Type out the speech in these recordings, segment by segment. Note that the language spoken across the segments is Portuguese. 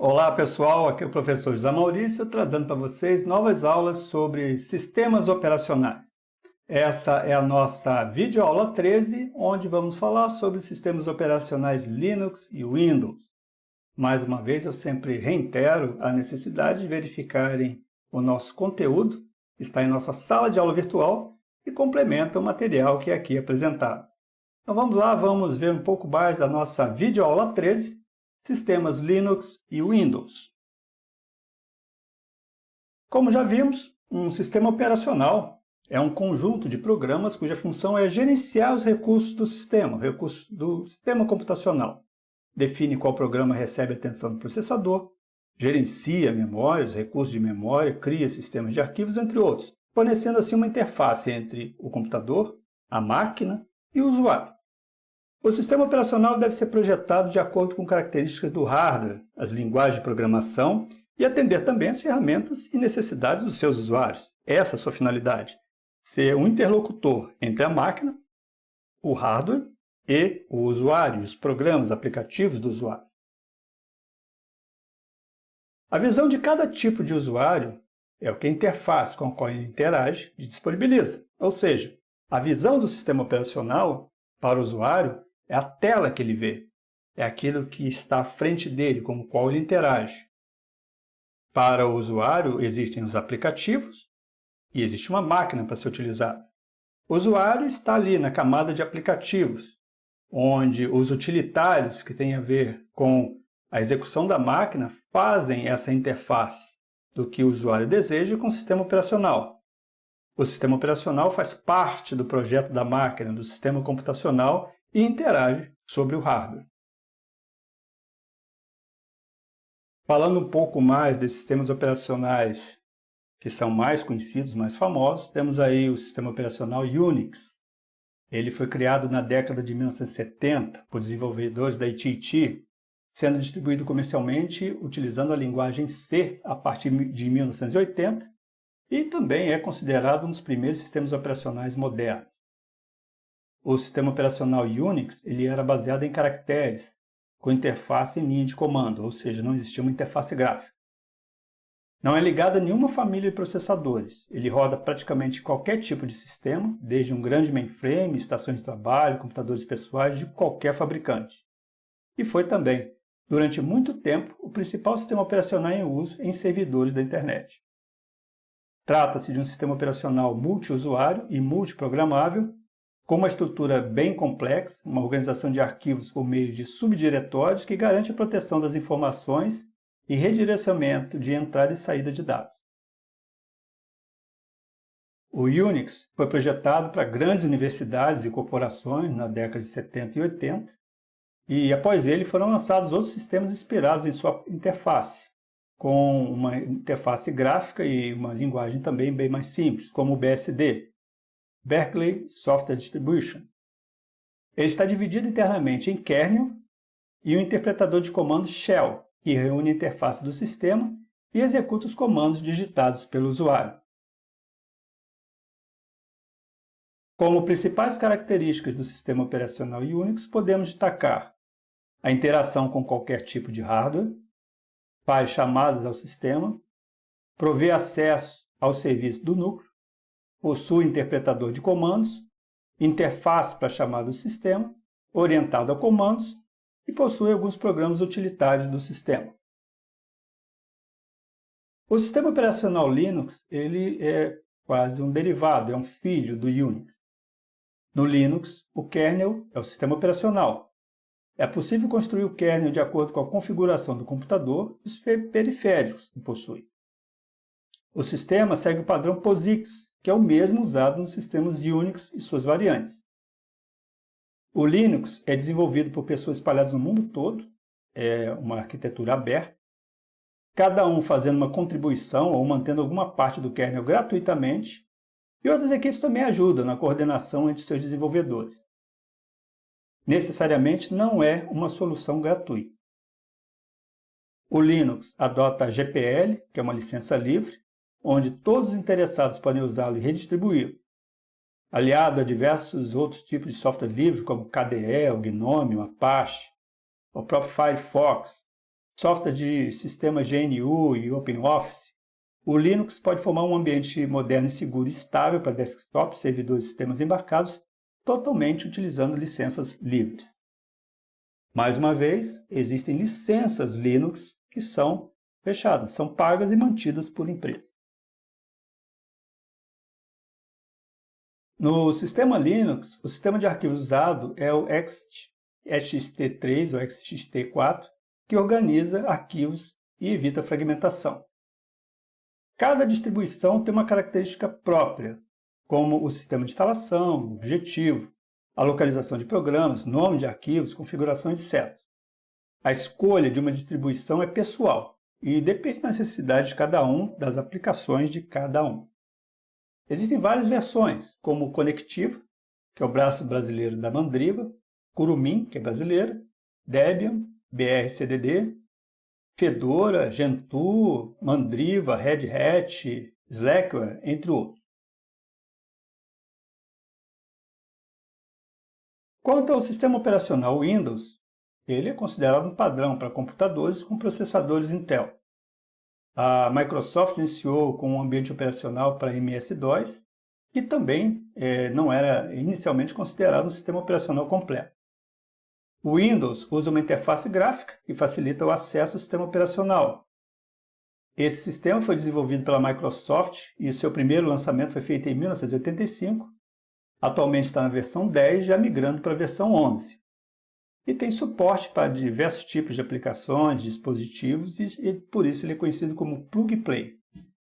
Olá pessoal, aqui é o professor José Maurício trazendo para vocês novas aulas sobre sistemas operacionais. Essa é a nossa videoaula 13, onde vamos falar sobre sistemas operacionais Linux e Windows. Mais uma vez, eu sempre reitero a necessidade de verificarem o nosso conteúdo, está em nossa sala de aula virtual e complementa o material que é aqui apresentado. Então vamos lá, vamos ver um pouco mais da nossa videoaula 13, sistemas Linux e Windows. Como já vimos, um sistema operacional é um conjunto de programas cuja função é gerenciar os recursos do sistema computacional. Define qual programa recebe a atenção do processador, gerencia a memória, os recursos de memória, cria sistemas de arquivos, entre outros, fornecendo assim uma interface entre o computador, a máquina e o usuário. O sistema operacional deve ser projetado de acordo com características do hardware, as linguagens de programação e atender também às ferramentas e necessidades dos seus usuários. Essa é a sua finalidade, ser um interlocutor entre a máquina, o hardware e o usuário, os programas, aplicativos do usuário. A visão de cada tipo de usuário é o que a interface com a qual ele interage disponibiliza. Ou seja, a visão do sistema operacional para o usuário é a tela que ele vê, é aquilo que está à frente dele, com o qual ele interage. Para o usuário, existem os aplicativos e existe uma máquina para ser utilizada. O usuário está ali na camada de aplicativos, onde os utilitários, que têm a ver com a execução da máquina, fazem essa interface do que o usuário deseja com o sistema operacional. O sistema operacional faz parte do projeto da máquina, do sistema computacional, e interage sobre o hardware. Falando um pouco mais desses sistemas operacionais que são mais conhecidos, mais famosos, temos aí o sistema operacional Unix. Ele foi criado na década de 1970 por desenvolvedores da AT&T, sendo distribuído comercialmente utilizando a linguagem C a partir de 1980 e também é considerado um dos primeiros sistemas operacionais modernos. O sistema operacional Unix ele era baseado em caracteres, com interface em linha de comando, ou seja, não existia uma interface gráfica. Não é ligado a nenhuma família de processadores. Ele roda praticamente qualquer tipo de sistema, desde um grande mainframe, estações de trabalho, computadores pessoais de qualquer fabricante. E foi também, durante muito tempo, o principal sistema operacional em uso em servidores da internet. Trata-se de um sistema operacional multiusuário e multiprogramável, com uma estrutura bem complexa, uma organização de arquivos por meio de subdiretórios que garante a proteção das informações e redirecionamento de entrada e saída de dados. O Unix foi projetado para grandes universidades e corporações na década de 70 e 80, e após ele foram lançados outros sistemas inspirados em sua interface, com uma interface gráfica e uma linguagem também bem mais simples, como o BSD, Berkeley Software Distribution. Ele está dividido internamente em kernel e um interpretador de comandos shell, que reúne a interface do sistema e executa os comandos digitados pelo usuário. Como principais características do sistema operacional Unix, podemos destacar a interação com qualquer tipo de hardware, faz chamadas ao sistema, provê acesso ao serviço do núcleo, possui interpretador de comandos, interface para chamada do sistema, orientado a comandos e possui alguns programas utilitários do sistema. O sistema operacional Linux ele é quase um derivado, é um filho do Unix. No Linux, o kernel é o sistema operacional. É possível construir o kernel de acordo com a configuração do computador e os periféricos que possui. O sistema segue o padrão POSIX, que é o mesmo usado nos sistemas Unix e suas variantes. O Linux é desenvolvido por pessoas espalhadas no mundo todo, é uma arquitetura aberta, cada um fazendo uma contribuição ou mantendo alguma parte do kernel gratuitamente, e outras equipes também ajudam na coordenação entre seus desenvolvedores. Necessariamente não é uma solução gratuita. O Linux adota a GPL, que é uma licença livre, onde todos os interessados podem usá-lo e redistribuí-lo. Aliado a diversos outros tipos de software livre, como KDE, o GNOME, o Apache, o próprio Firefox, software de sistema GNU e OpenOffice, o Linux pode formar um ambiente moderno e seguro e estável para desktops, servidores e sistemas embarcados, totalmente utilizando licenças livres. Mais uma vez, existem licenças Linux que são fechadas, são pagas e mantidas por empresas. No sistema Linux, o sistema de arquivos usado é o ext3 ou ext4, que organiza arquivos e evita fragmentação. Cada distribuição tem uma característica própria, como o sistema de instalação, o objetivo, a localização de programas, nome de arquivos, configuração, etc. A escolha de uma distribuição é pessoal e depende da necessidade de cada um, das aplicações de cada um. Existem várias versões, como o Conectivo, que é o braço brasileiro da Mandriva, Kurumin, que é brasileira, Debian, BRCDD, Fedora, Gentoo, Mandriva, Red Hat, Slackware, entre outros. Quanto ao sistema operacional Windows, ele é considerado um padrão para computadores com processadores Intel. A Microsoft iniciou com um ambiente operacional para MS-DOS, que também não era inicialmente considerado um sistema operacional completo. O Windows usa uma interface gráfica que facilita o acesso ao sistema operacional. Esse sistema foi desenvolvido pela Microsoft e o seu primeiro lançamento foi feito em 1985. Atualmente está na versão 10, já migrando para a versão 11. E tem suporte para diversos tipos de aplicações, dispositivos, e por isso ele é conhecido como Plug and Play,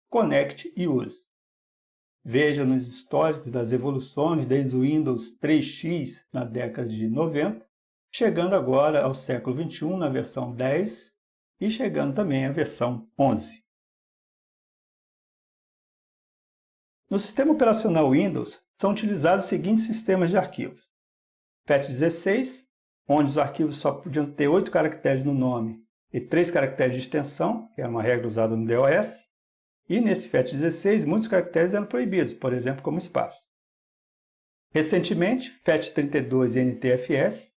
Connect e Use. Veja nos históricos das evoluções desde o Windows 3.x na década de 90, chegando agora ao século XXI na versão 10 e chegando também à versão 11. No sistema operacional Windows, são utilizados os seguintes sistemas de arquivos. FAT16, onde os arquivos só podiam ter 8 caracteres no nome e 3 caracteres de extensão, que é uma regra usada no DOS, e nesse FAT16 muitos caracteres eram proibidos, por exemplo, como espaço. Recentemente, FAT32 e NTFS,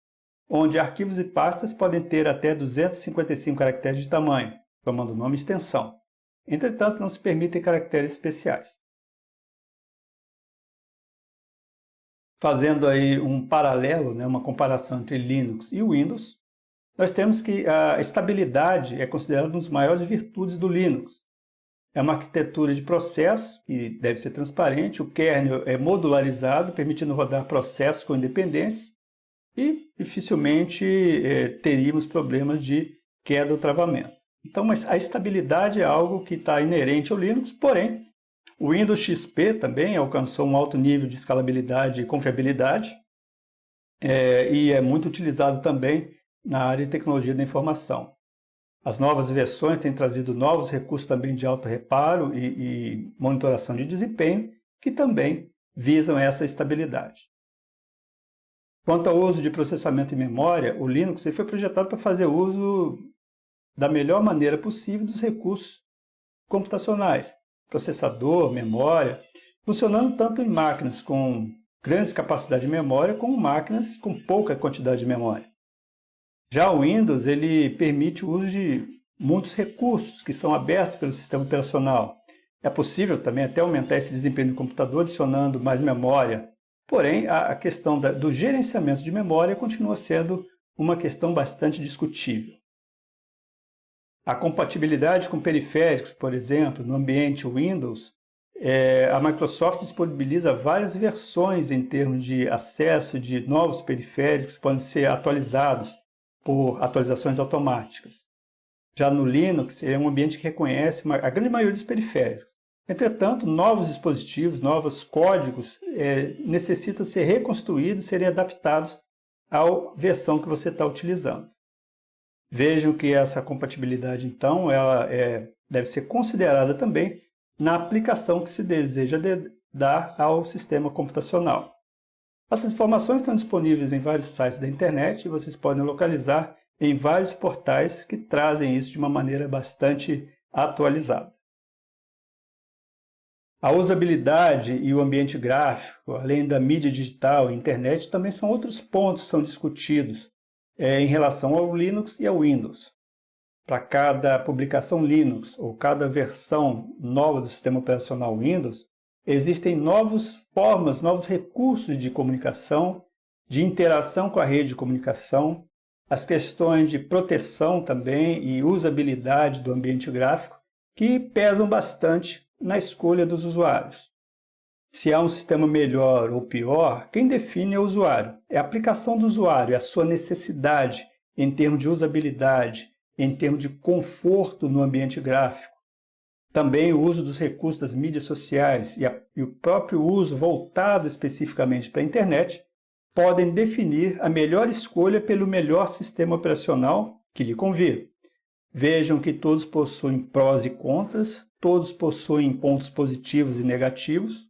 onde arquivos e pastas podem ter até 255 caracteres de tamanho, tomando nome e extensão. Entretanto, não se permitem caracteres especiais. Fazendo aí um paralelo, uma comparação entre Linux e Windows, nós temos que a estabilidade é considerada uma das maiores virtudes do Linux. É uma arquitetura de processo que deve ser transparente, o kernel é modularizado, permitindo rodar processos com independência, e dificilmente teríamos problemas de queda ou travamento. Então, mas a estabilidade é algo que está inerente ao Linux, porém, o Windows XP também alcançou um alto nível de escalabilidade e confiabilidade, e é muito utilizado também na área de tecnologia da informação. As novas versões têm trazido novos recursos também de auto reparo e monitoração de desempenho, que também visam essa estabilidade. Quanto ao uso de processamento em memória, o Linux foi projetado para fazer uso da melhor maneira possível dos recursos computacionais, processador, memória, funcionando tanto em máquinas com grandes capacidades de memória como máquinas com pouca quantidade de memória. Já o Windows ele permite o uso de muitos recursos que são abertos pelo sistema operacional. É possível também até aumentar esse desempenho do computador adicionando mais memória. Porém, a questão do gerenciamento de memória continua sendo uma questão bastante discutível. A compatibilidade com periféricos, por exemplo, no ambiente Windows, a Microsoft disponibiliza várias versões em termos de acesso de novos periféricos que podem ser atualizados por atualizações automáticas. Já no Linux, é um ambiente que reconhece a grande maioria dos periféricos. Entretanto, novos dispositivos, novos códigos necessitam ser reconstruídos, serem adaptados à versão que você está utilizando. Vejam que essa compatibilidade, então, ela deve ser considerada também na aplicação que se deseja dar ao sistema computacional. Essas informações estão disponíveis em vários sites da internet e vocês podem localizar em vários portais que trazem isso de uma maneira bastante atualizada. A usabilidade e o ambiente gráfico, além da mídia digital e internet, também são outros pontos que são discutidos em relação ao Linux e ao Windows. para cada publicação Linux ou cada versão nova do sistema operacional Windows, existem novas formas, novos recursos de comunicação, de interação com a rede de comunicação, as questões de proteção também e usabilidade do ambiente gráfico, que pesam bastante na escolha dos usuários. Se há um sistema melhor ou pior, quem define é o usuário. É a aplicação do usuário, é a sua necessidade em termos de usabilidade, em termos de conforto no ambiente gráfico. Também o uso dos recursos das mídias sociais e o próprio uso voltado especificamente para a internet podem definir a melhor escolha pelo melhor sistema operacional que lhe convir. Vejam que todos possuem prós e contras, todos possuem pontos positivos e negativos.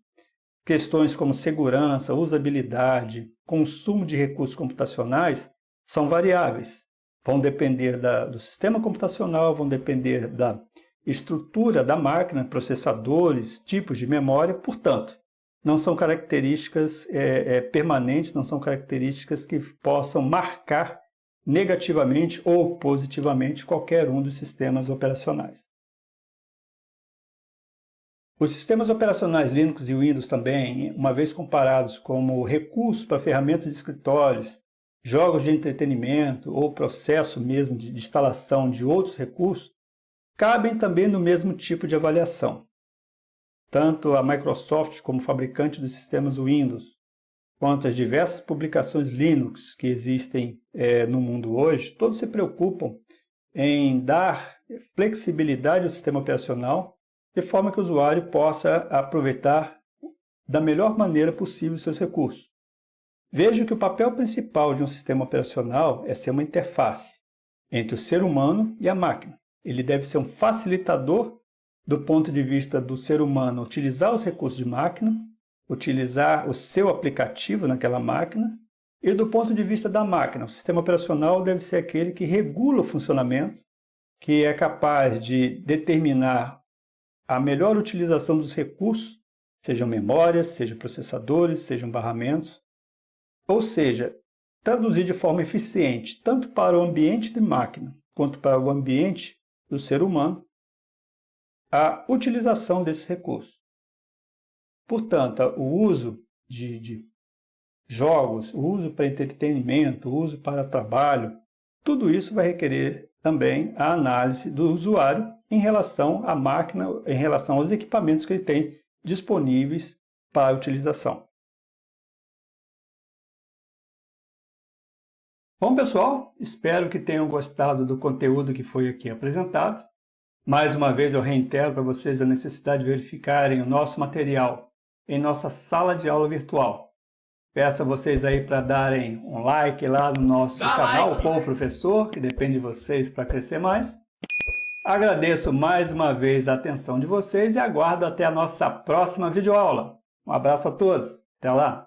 Questões como segurança, usabilidade, consumo de recursos computacionais são variáveis. Vão depender do sistema computacional, vão depender da estrutura da máquina, processadores, tipos de memória, portanto, não são características permanentes, não são características que possam marcar negativamente ou positivamente qualquer um dos sistemas operacionais. Os sistemas operacionais Linux e Windows também, uma vez comparados como recursos para ferramentas de escritórios, jogos de entretenimento ou processo mesmo de instalação de outros recursos, cabem também no mesmo tipo de avaliação. Tanto a Microsoft como fabricante dos sistemas Windows, quanto as diversas publicações Linux que existem no mundo hoje, todos se preocupam em dar flexibilidade ao sistema operacional de forma que o usuário possa aproveitar da melhor maneira possível os seus recursos. Veja que o papel principal de um sistema operacional é ser uma interface entre o ser humano e a máquina. Ele deve ser um facilitador do ponto de vista do ser humano utilizar os recursos de máquina, utilizar o seu aplicativo naquela máquina, e do ponto de vista da máquina, o sistema operacional deve ser aquele que regula o funcionamento, que é capaz de determinar a melhor utilização dos recursos, sejam memórias, sejam processadores, sejam barramentos, ou seja, traduzir de forma eficiente, tanto para o ambiente de máquina, quanto para o ambiente do ser humano, a utilização desses recursos. Portanto, o uso de jogos, o uso para entretenimento, o uso para trabalho, tudo isso vai requerer também a análise do usuário em relação à máquina, em relação aos equipamentos que ele tem disponíveis para a utilização. Bom, pessoal, espero que tenham gostado do conteúdo que foi aqui apresentado. Mais uma vez eu reitero para vocês a necessidade de verificarem o nosso material em nossa sala de aula virtual. Peço a vocês aí para darem um like lá no nosso canal Com o Professor, que depende de vocês para crescer mais. Agradeço mais uma vez a atenção de vocês e aguardo até a nossa próxima videoaula. Um abraço a todos. Até lá!